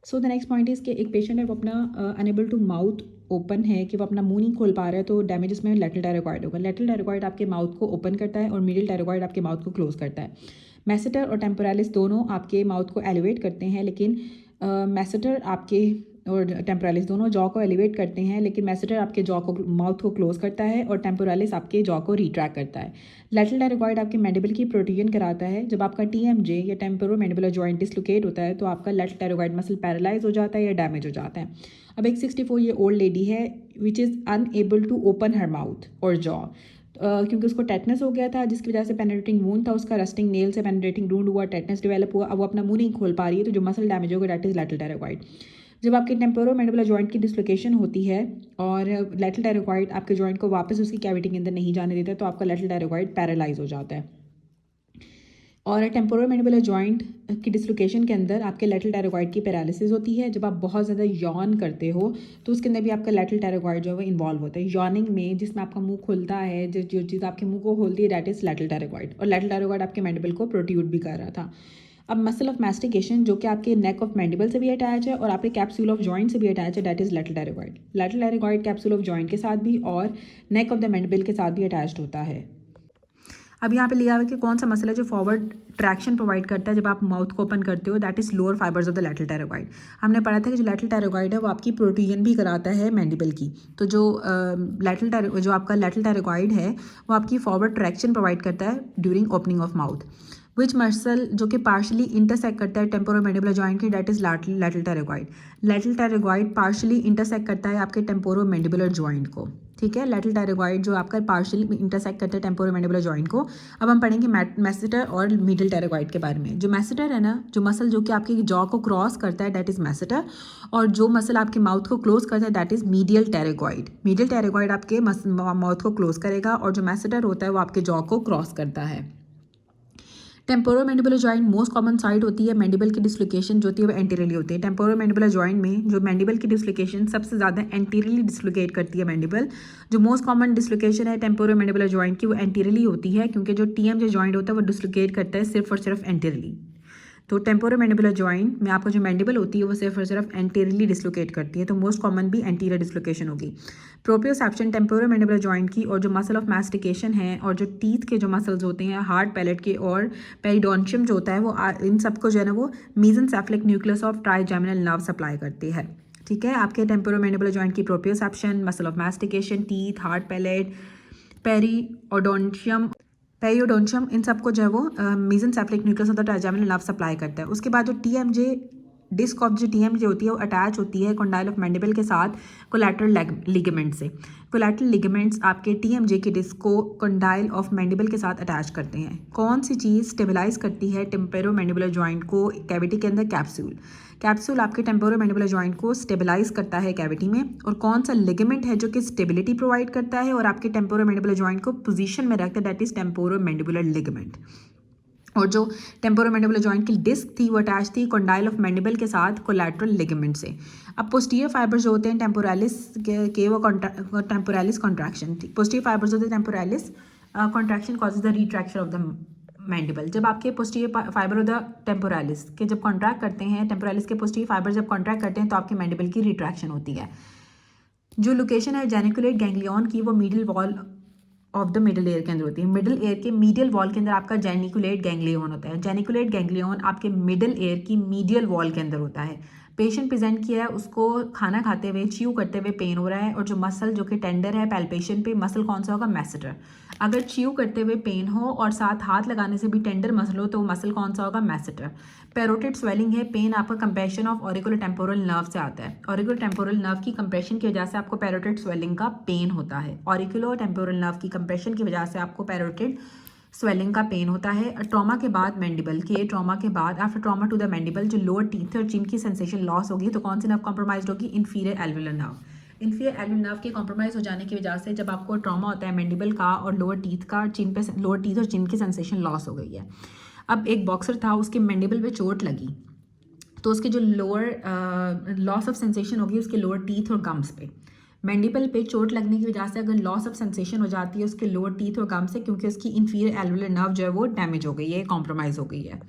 So the next point is कि एक patient है वो अपना अनेबल टू माउथ ओपन है कि वो अपना मुंह नहीं खोल पा रहा है, तो डैमेज इसमें लेटरल टायरोइड होगा। लेटरल टायरोइड आपके माउथ को ओपन करता है और मिडिल टायरोइड आपके माउथ को क्लोज करता है। मैसेटर और टेम्पोरालिस दोनों आपके माउथ को एलिवेट करते हैं, लेकिन मैसेटर आपके और टेम्पोरालिस दोनों जॉ को एलिवेट करते हैं, लेकिन मैसेटर आपके जॉ को माउथ को क्लोज करता है और टेम्पोरालिस आपके जॉ को रिट्रैक्ट करता है। लेटरल टायरोइड आपके मैंडिबल की प्रोट्रूजन कराता है। जब आपका टीएमजे या टेम्पोरो मैंडिबुलर जॉइंट डिसलोकेट होता है तो आपका लेटरल टायरोइड मसल पैरालाइज हो जाता है या डैमेज हो जाता है। अब एक 64 ईयर ओल्ड लेडी है which is unable to open her mouth और जॉ, क्योंकि उसको टेटनस हो गया था, जिसकी वजह से पेनिट्रेटिंग वूंड था उसका, रस्टिंग नेल से पेनिट्रेटिंग वूंड हुआ, टेटनस डेवलप हुआ। अब वो अपना मुंह नहीं खोल पा रही है, तो जो मसल डैमेज होगा दैट इज लेटरल टायरोइड। जब आपके टेम्पोरो मैंडिबुलर जॉइंट की डिसलोकेशन होती है और लेटरल टायरोइड आपके जॉइंट को वापस उसकी कैविटी के अंदर नहीं जाने देता, तो आपका लेटरल टायरोइड पैरालाइज हो जाता है। और टेम्पोरल मैंडिबुलर जॉइंट की डिसलोकेशन के अंदर आपके लेटरल टायरोइड की पैरालिसिस होती है। जब आप बहुत ज़्यादा यॉन करते हो तो उसके अंदर भी आपका लेटरल टायरोइड जो है वो इन्वॉल्व होता है। यॉनिंग में जिसमें आपका मुंह खुलता है, जो चीज़ आपके मुंह को खोलती है दैट इज़ लेटरल टायरोइड, और लेटरल टायरोइड आपके मैंडिबल को प्रोट्रूड भी कर रहा था। अब मसल ऑफ मैस्टिकेशन जो कि आपके नेक ऑफ मैंडिबल से भी अटैच है और आपके कैप्सूल ऑफ जॉइंट से भी अटैच है, that is lateral pterygoid. Lateral pterygoid capsule of joint के साथ भी और नेक ऑफ द मैंडिबल के साथ भी अटैच्ड होता है। अब यहाँ पे लिया हुआ है कि कौन सा मसल है जो फॉरवर्ड ट्रैक्शन प्रोवाइड करता है जब आप माउथ को ओपन करते हो, that is lower fibres of the lateral pterygoid. हमने पढ़ा था कि जो लेटरल टायरोइड है वो आपकी प्रोट्रूजन भी कराता है मैंडिबल की। तो जो जो आपका लेटरल टायरोइड है वो आपकी फॉरवर्ड ट्रैक्शन प्रोवाइड करता है during opening of mouth. Which muscle जो कि पार्शली इंटरसेक्ट करता है टेम्पोरो मैंडिबुलर जॉइंट की, that is lateral pterygoid. Lateral pterygoid partially intersect करता है आपके टेम्पोरो मैंडिबुलर जॉइंट को। ठीक है, लेटरल टायरोइड जो आपका पार्शली इंटरसेक्ट करता है टेम्पोरो मैंडिबुलर जॉइंट को। अब हम पढ़ेंगे मैसेटर और मिडिल टायरोइड के बारे में। जो मैसेटर है ना, जो मसल जो कि आपकी जॉ को क्रॉस करता है दैट इज मैसेटर, और जो मसल आपके माउथ को क्लोज करता है दैट इज मीडियल टायरोइड। मीडियल टायरोइड आपके माउथ को क्लोज करेगा और जो मैसेटर होता है वो आपके जॉ को क्रॉस करता है। Temporo mandibular joint most common site होती है मैंडिबल की डिसलोकेशन जो होती है वो एंटीरियरली होती है। टेम्पोरो मैंडिबुलर जॉइंट में जो मैंडिबल की डिसलोकेशन सबसे ज़्यादा एंटीरियरली डिसलोकेट करती है मैंडिबल। जो मोस्ट कॉमन डिसलोकेशन है टेम्पोरो मैंडिबुलर जॉइंट की वो एंटीरियरली होती है, क्योंकि जो टीएम जो जॉइंट होता है वो डिसलोकेट करता है सिर्फ और सिर्फ एंटीरियरली। तो टेम्पोरो मैंडिबुलर जॉइंट में आपका जो मैंडिबल होती है वो सिर्फ और सिर्फ एंटीरियरली डिसलोकेट करती है, तो मोस्ट कॉमन भी एंटीरियर डिसलोकेशन होगी। प्रोप्रियोसेप्शन टेम्पोरो मैंडिबुलर जॉइंट की और जो मसल ऑफ मैस्टिकेशन है और जो टीथ के जो मसल्स होते हैं हार्ड पैलेट के और पेरिडोन्शियम जो होता है वो इन सबको जो है ना वो mesencephalic nucleus of trigeminal nerve supply करती है। ठीक है, आपके टेम्पोरो मैंडिबुलर जॉइंट की proprioception, muscle of mastication, teeth, hard palate, periodontium इन सबको जो है वो mesencephalic nucleus of the trigeminal nerve supply करता है। उसके बाद जो टीएमजे डिस्क ऑफ जो टीएमजे होती है वो अटैच होती है कॉन्डाइल ऑफ मैंडिबल के साथ कोलैटरल लिगामेंट से। कोलैटरल लिगामेंट्स आपके टीएमजे के डिस्क को कॉन्डाइल ऑफ मैंडिबल के साथ अटैच करते हैं। कौन सी चीज़ स्टेबलाइज करती है टेम्पोरो मैंडिबुलर जॉइंट को कैविटी के अंदर? कैप्सूल। कैप्सूल आपके टेम्पोरो मैंडिबुलर जॉइंट को स्टेबलाइज करता है कैविटी में। और कौन सा लिगामेंट है जो कि स्टेबिलिटी प्रोवाइड करता है और आपके टेम्पोरो मैंडिबुलर जॉइंट को पोजीशन में रखता है, that is temporo mandibular ligament. और जो टेम्पोरो मैंडिबुलर जॉइंट की डिस्क थी वो अटैच थी कॉन्डाइल ऑफ मैंडिबल के साथ कोलैटरल लिगामेंट से। अब पोस्टीरियर फाइबर्स जो होते हैं टेम्पोरालिस के वो टेम्पोरालिस कॉन्ट्रैक्शन, पोस्टीरियर फाइबर्स होते हैं temporalis contraction causes the retraction of the mandible. जब आपके posterior fibre of the temporalis के जब कॉन्ट्रैक्ट करते हैं, टेम्पोरालिस के पोस्टीरियर फाइबर जब कॉन्ट्रैक्ट करते हैं तो आपके मैंडिबल की रिट्रैक्शन होती है। जो लोकेशन है जेनिकुलेट गैंग्लियन की वो middle wall of the middle air के अंदर होती है। मिडिल एयर के मीडियल वॉल के अंदर आपका जेनिकुलेट गैंग्लियन होता है। जेनिकुलेट गैंग्लियन आपके मिडिल एयर की मीडियल वॉल के अंदर होता है। पेशेंट प्रेजेंट किया है, उसको खाना खाते हुए च्यू करते हुए पेन हो रहा है और जो मसल जो कि टेंडर है पैल्पेशन पे, मसल कौन सा होगा? मैसेटर। अगर च्यू करते हुए पेन हो और साथ हाथ लगाने से भी टेंडर मसल हो तो मसल कौन सा होगा? मैसेटर। पेरोटिड स्वेलिंग है, पेन आपका compression of auricular temporal nerve से आता है। ऑरिकुलर टेम्पोरल नर्व की कंप्रेशन की वजह से आपको पेरोटिड स्वेलिंग का पेन होता है। ऑरिकुलर टेम्पोरल नर्व की कंप्रेशन की वजह से आपको पेरोटिड स्वेलिंग का पेन होता है। ट्रॉमा के बाद मैंडिबल के ट्रॉमा के बाद after trauma to the mandible जो लोअर टीथ और चिन की सेंसेशन लॉस होगी तो कौन सी नर्व कॉम्प्रोमाइज होगी? Inferior alveolar nerve. Inferior alveolar nerve के कॉम्प्रोमाइज हो जाने की वजह से जब आपको ट्रॉमा होता है मैंडिबल का और लोअर टीथ का, चिन पे लोअर टीथ और चिन की सेंसेशन लॉस हो गई है। अब एक बॉक्सर था, उसके मैंडिबल पे चोट लगी तो उसके जो लोअर लॉस ऑफ सेंसेशन होगी उसके लोअर टीथ और गम्स पे। मैंडिबल पे चोट लगने की वजह से अगर लॉस ऑफ सेंसेशन हो जाती है उसके लोअर टीथ और गम से, क्योंकि उसकी इंफीरियर एल्वुलर नर्व जो है वो डैमेज हो गई है, कॉम्प्रोमाइज़ हो गई है।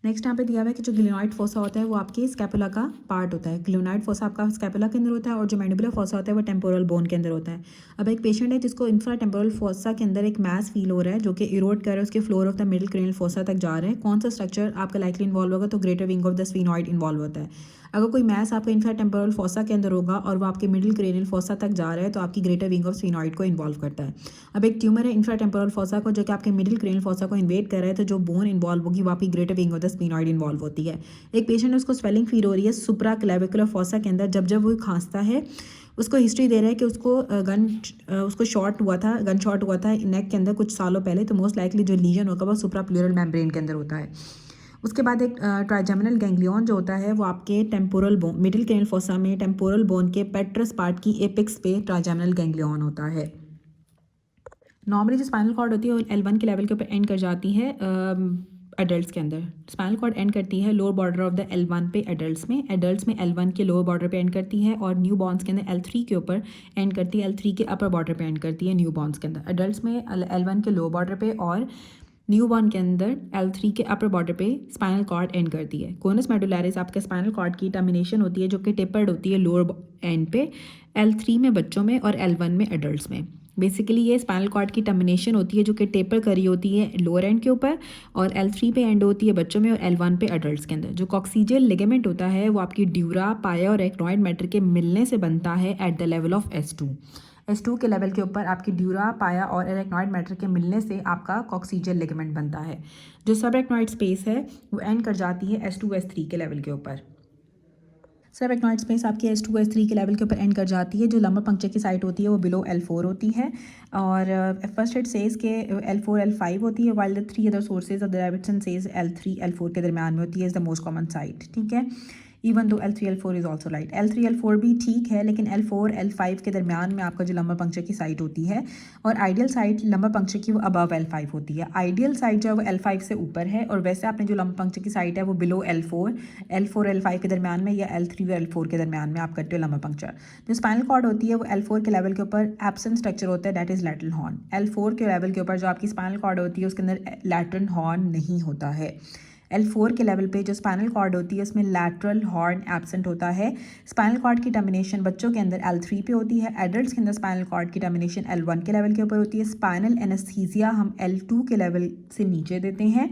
नेक्स्ट यहाँ पे दिया हुआ है कि जो ग्लिनॉइड फोसा होता है वो आपके स्कैपुला का पार्ट होता है। ग्लिनॉइड फोसा आपका स्कैपुला के अंदर होता है और जो मैंडिबुलर फोसा होता है वो टेम्पोरल बोन के अंदर होता है। अब एक पेशेंट है जिसको इंफ्रा टेम्पोरल फोसा के अंदर एक मैस फील हो रहा है जो कि इरोड कर रहा है उसके floor of the middle cranial fossa तक जा रहे हैं। कौन सा स्ट्रक्चर आपका लाइकली इन्वॉल्व होगा, तो greater wing of the sphenoid involve होता है। अगर कोई मैस आपका इंफ्रा टेम्पोरल फोसा के अंदर होगा और वो आपके मिडिल क्रेनियल फोसा तक जा रहा है तो आपकी ग्रेटर विंग ऑफ स्फीनॉइड को इन्वॉल्व करता है। अब एक ट्यूमर है इंफ्रा टेम्पोरल फोसा को जो कि आपके मिडिल क्रेनियल फोसा को इन्वेट कर रहा है, तो जो बोन इन्वॉल्व होगी वो आपकी greater wing of the sphenoid involve होती है। एक पेशेंट है उसको स्वेलिंग फील हो रही है सुप्रा क्लेविकुलर फोसा के अंदर। जब वो खांसता है उसको हिस्ट्री दे रहा है कि उसको शॉट हुआ था, गन शॉट हुआ था नेक के अंदर कुछ सालों पहले, तो मोस्ट लाइकली जो लीजन होगा वो सुप्रा प्लूरल मेम्ब्रेन के अंदर होता है। उसके बाद एक ट्राइजेमिनल गैंग्लियन जो होता है वो आपके temporal bone middle cranial fossa में टेम्पोरल बोन के पेट्रस पार्ट की एपिक्स पे ट्राइजेमिनल गैंग्लियन होता है। नॉर्मली जो स्पाइनल कॉर्ड होती है वो L1 के लेवल के ऊपर एंड कर जाती है एडल्ट्स के अंदर। स्पाइनल कॉर्ड एंड करती है lower border of the L1 पे एडल्ट्स में L1 के लोअर बॉर्डर पे एंड करती है और न्यू बॉर्न्स के अंदर L3 के ऊपर एंड करती है, L3 के अपर बॉर्डर पे एंड करती है न्यू बॉर्न्स के अंदर। एडल्ट्स में L1 के लोअर बॉर्डर पे और न्यू बॉर्न के अंदर L3 के अपर बॉर्डर पे स्पाइनल कॉर्ड एंड करती है। कोनस मेडुलैरिस आपके स्पाइनल कॉर्ड की टर्मिनेशन होती है जो कि टेपर्ड होती है लोअर एंड पे, L3 में बच्चों में और L1 में एडल्ट्स में। बेसिकली ये स्पाइनल कॉर्ड की टर्मिनेशन होती है जो कि टेपर करी होती है लोअर एंड के ऊपर और L3 पे एंड होती है बच्चों में और L1 पे एडल्ट्स के अंदर। जो कॉक्सीजियल लिगामेंट होता है वो आपकी ड्यूरा, पाया और एराक्नॉइड मैटर के मिलने से बनता है at the level of S2 के लेवल के ऊपर आपकी ड्यूरा, पाया और एराक्नॉइड मैटर के मिलने से आपका कॉक्सीजियल लिगामेंट बनता है। जो सब एराक्नॉइड स्पेस है वो एंड कर जाती है S2 S3 के लेवल के ऊपर। सब एराक्नॉइड स्पेस आपकी S2 S3 के लेवल के ऊपर एंड कर जाती है। जो लंबर पंक्चर की साइट होती है वो बिलो L4 होती है और फर्स्ट इट सेज के L4 L5 होती है, while the 3 other sources of the Davidson says L3 L4 के दरमियान में होती है, is the most common site. ठीक है, even though L3 L4 is also right. L3 L4 भी ठीक है लेकिन L4 L5 के दरमियान में आपका जो लंबर पंक्चर की साइट होती है और आइडियल साइट लंबर पंक्चर की वो अबव L5 होती है। आइडियल साइट जो है वो L5 से ऊपर है और वैसे आपने जो लंबर पंक्चर की साइट है वो बिलो L4 L5 के दरमियान में या L3 और L4 के दरमियान में आप करते हो लंबर पंक्चर। जो स्पाइनल कॉर्ड होती है वो L4 के लेवल के ऊपर एब्सेंट स्ट्रक्चर होता है, that is lateral horn. L4 के लेवल के ऊपर जो आपकी स्पाइनल कॉर्ड होती है उसके अंदर लैटरल हॉर्न नहीं होता है। L4 के लेवल पे जो स्पाइनल कॉर्ड होती है उसमें लैटरल हॉर्न एब्सेंट होता है। स्पाइनल कॉर्ड की टर्मिनेशन बच्चों के अंदर L3 पे होती है, एडल्ट्स के अंदर स्पाइनल कॉर्ड की टर्मिनेशन L1 के लेवल के ऊपर होती है। स्पाइनल एनेस्थीसिया हम L2 के लेवल से नीचे देते हैं।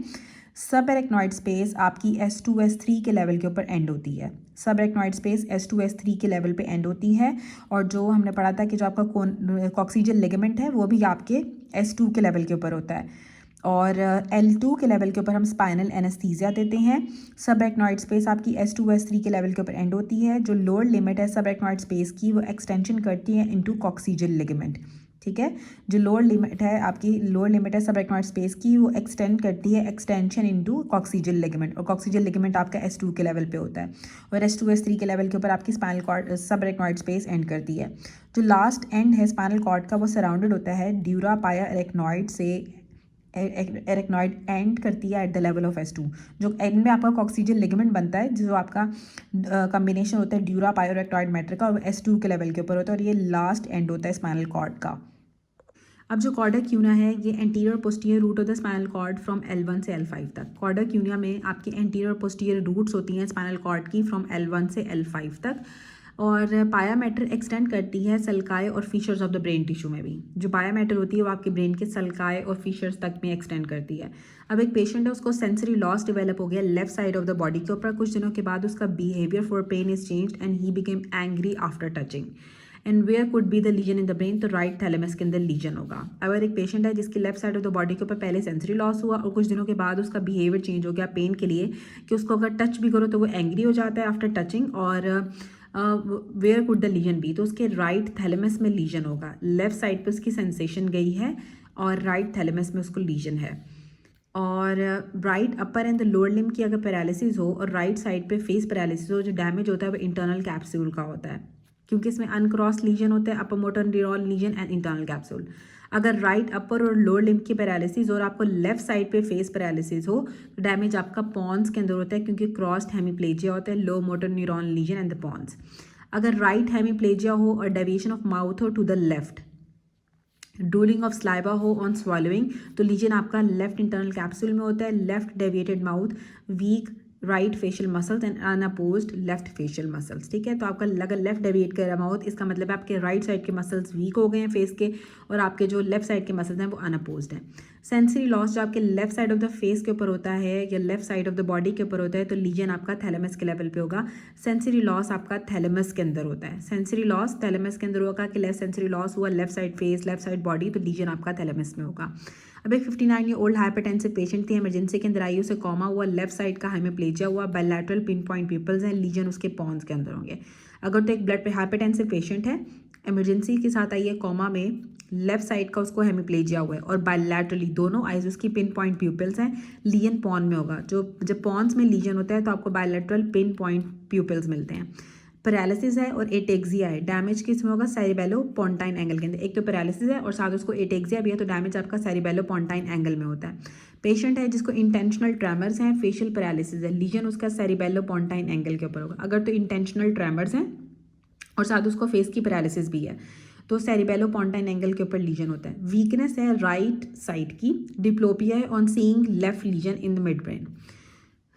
सब एराक्नॉइड स्पेस आपकी S2 S3 के लेवल के ऊपर एंड होती है। सब एराक्नॉइड स्पेस S2 S3 के लेवल पे एंड होती है और जो हमने पढ़ा था कि जो आपका कॉक्सीजियल लिगामेंट है वो भी आपके S2 के लेवल के ऊपर होता है और L2 के लेवल के ऊपर हम स्पाइनल एनेस्थीसिया देते हैं। सब एराक्नॉइड स्पेस आपकी S2 S3 के लेवल के ऊपर एंड होती है। जो लोअर लिमिट है सब एराक्नॉइड स्पेस की वो एक्सटेंशन करती है इनटू कॉक्सीजियल लिगामेंट। ठीक है, जो लोअर लिमिट है आपकी लोअर लिमिट है सब एराक्नॉइड स्पेस की वो एक्सटेंड करती है एक्सटेंशन इनटू कॉक्सीजियल लिगामेंट और कॉक्सीजियल लिगामेंट आपका S2 के लेवल पे होता है और S2 S3 के लेवल के ऊपर आपकी स्पाइनल कॉर्ड सब एराक्नॉइड स्पेस एंड करती है। जो लास्ट एंड है स्पाइनल कॉर्ड का वो सराउंडेड होता है ड्यूरा, पाया, एराक्नॉइड से। एराक्नॉइड एंड करती है at the level of S2। जो एंड में आपका कॉक्सीजियल लिगामेंट बनता है जो आपका कॉम्बिनेशन होता है ड्यूरा, पाया और एराक्नॉइड मैटर का और S2 के लेवल के ऊपर होता है और ये लास्ट एंड होता है स्पाइनल कॉर्ड का। अब जो कॉर्डा क्यूना है ये anterior posterior root of the spinal cord from L1 से L5 तक। कॉर्डा क्यूना में आपकी एंटीरियर पोस्टीरियर रूट्स होती हैं स्पाइनल कॉर्ड की फ्रॉम L1 से L5 तक और पाया मैटर एक्सटेंड करती है सल्काए और features of the brain tissue में भी। जो पाया मैटर होती है वो आपके ब्रेन के सल्काए और फीचर्स तक में एक्सटेंड करती है। अब एक पेशेंट है उसको सेंसरी लॉस डेवलप हो गया left side of the body के ऊपर। कुछ दिनों के बाद उसका behaviour for pain is changed and he became angry after touching and where could be the lesion in the brain, तो राइट थैलेमस के अंदर लीजन होगा। अगर एक पेशेंट है जिसकी left side of the body के ऊपर पहले सेंसरी लॉस हुआ और कुछ दिनों के बाद उसका बिहेवियर चेंज हो गया पेन के लिए कि उसको अगर टच भी करो तो वो एंग्री हो जाता है आफ्टर टचिंग और where could the lesion be, तो उसके राइट थैलेमस में लीजन होगा। लेफ्ट साइड पे उसकी सेंसेशन गई है और राइट थैलेमस में उसको लीजन है। और right upper and the lower limb की अगर पैरालिसिस हो और राइट साइड पे फेस पैरालिसिस हो, जो डैमेज होता है वो इंटरनल कैप्सूल का होता है क्योंकि इसमें अनक्रॉस लीजन होता है, upper motor neuron lesion and internal capsule. अगर राइट अपर और लोअर लिम्ब की पैरालिसिस और आपको लेफ्ट साइड पे फेस पैरालिसिस हो तो डैमेज आपका पॉन्स के अंदर होता है क्योंकि क्रॉस्ड हेमीप्लेजिया होता है, low motor neuron lesion and the pons. अगर राइट हेमीप्लेजिया हो और डेविएशन ऑफ माउथ हो to the left, drooling of saliva हो ऑन स्वॉलोइंग, तो लीजन आपका लेफ्ट इंटरनल कैप्सूल में होता है, left deviated mouth, weak right facial muscles and unopposed left facial muscles. ठीक है, तो आपका अगर लेफ्ट डेविएट कर रहा है माउथ, इसका मतलब है आपके राइट साइड के मसल्स वीक हो गए हैं फेस के, और आपके जो लेफ्ट साइड के मसल्स हैं वो अनअपोज्ड हैं। सेंसरी लॉस जो आपके left side of the face के ऊपर होता है या left side of the body के ऊपर होता है, तो लीजन आपका थैलेमस के लेवल पे होगा। सेंसरी लॉस आपका थैलेमस के अंदर होता है, सेंसरी लॉस थैलेमस के अंदर होगा कि लेफ्ट सेंसरी लॉस हुआ left side face, left side body, तो लीजन आपका थैलेमस में होगा। अब एक 59 ईयर ओल्ड हाइपरटेंसिव पेशेंट थी, इमरजेंसी के अंदर आई, उसे कॉमा हुआ, लेफ्ट साइड का हेमिप्लेजिया हुआ, बायलैटरल पिन पॉइंट पिंपल्स हैं, लीजन उसके पॉन्स के अंदर होंगे। अगर तो एक ब्लड पे हाइपरटेंसिव पेशेंट है, इमरजेंसी के साथ आई है, कॉमा में, लेफ्ट साइड का उसको हेमिप्लेजिया हुआ है और बायलैटरली दोनों आइज उसकी पिन पॉइंट प्यूपिल्स हैं, लीजन पॉन में होगा। जो जब पॉन्स में लीजन होता है तो आपको बायलैटरल पिन पॉइंट प्यूपिल्स मिलते हैं। पैरालिसिस है और एटेक्सिया है, डैमेज किस में होगा, सेरिबेलो पोंटाइन एंगल के अंदर। एक तो पैरालिसिस है और साथ उसको एटेक्सिया भी है, तो डैमेज आपका सेरिबेलो पोंटाइन एंगल में होता है। पेशेंट है जिसको इंटेंशनल ट्रेमर्स हैं, फेशियल पैरालिसिस है, लीजन उसका सेरिबेलो पोंटाइन एंगल के ऊपर होगा। अगर तो इंटेंशनल ट्रेमर्स हैं और साथ उसको फेस की पैरालिसिस भी है, तो सेरिबेलो पोंटाइन एंगल के ऊपर लीजन होता है। वीकनेस है राइट साइड की, डिप्लोपिया है on seeing left legion in the mid brain.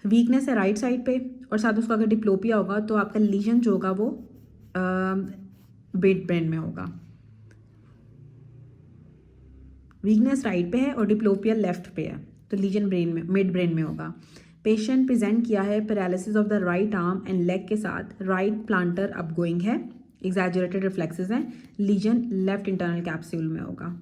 Weakness है राइट साइड पे और साथ उसको अगर डिप्लोपिया होगा तो आपका लीजन जो होगा वो मिड ब्रेन में होगा। वीकनेस राइट पे है और डिप्लोपिया लेफ्ट पे है, तो लीजन ब्रेन में, मिड ब्रेन में होगा। पेशेंट प्रेजेंट किया है paralysis of the right arm and leg के साथ, राइट प्लांटर अपगोइंग है, एग्जैजरेटेड रिफ्लेक्सेस हैं, लीजन लेफ्ट इंटरनल कैप्सूल में होगा।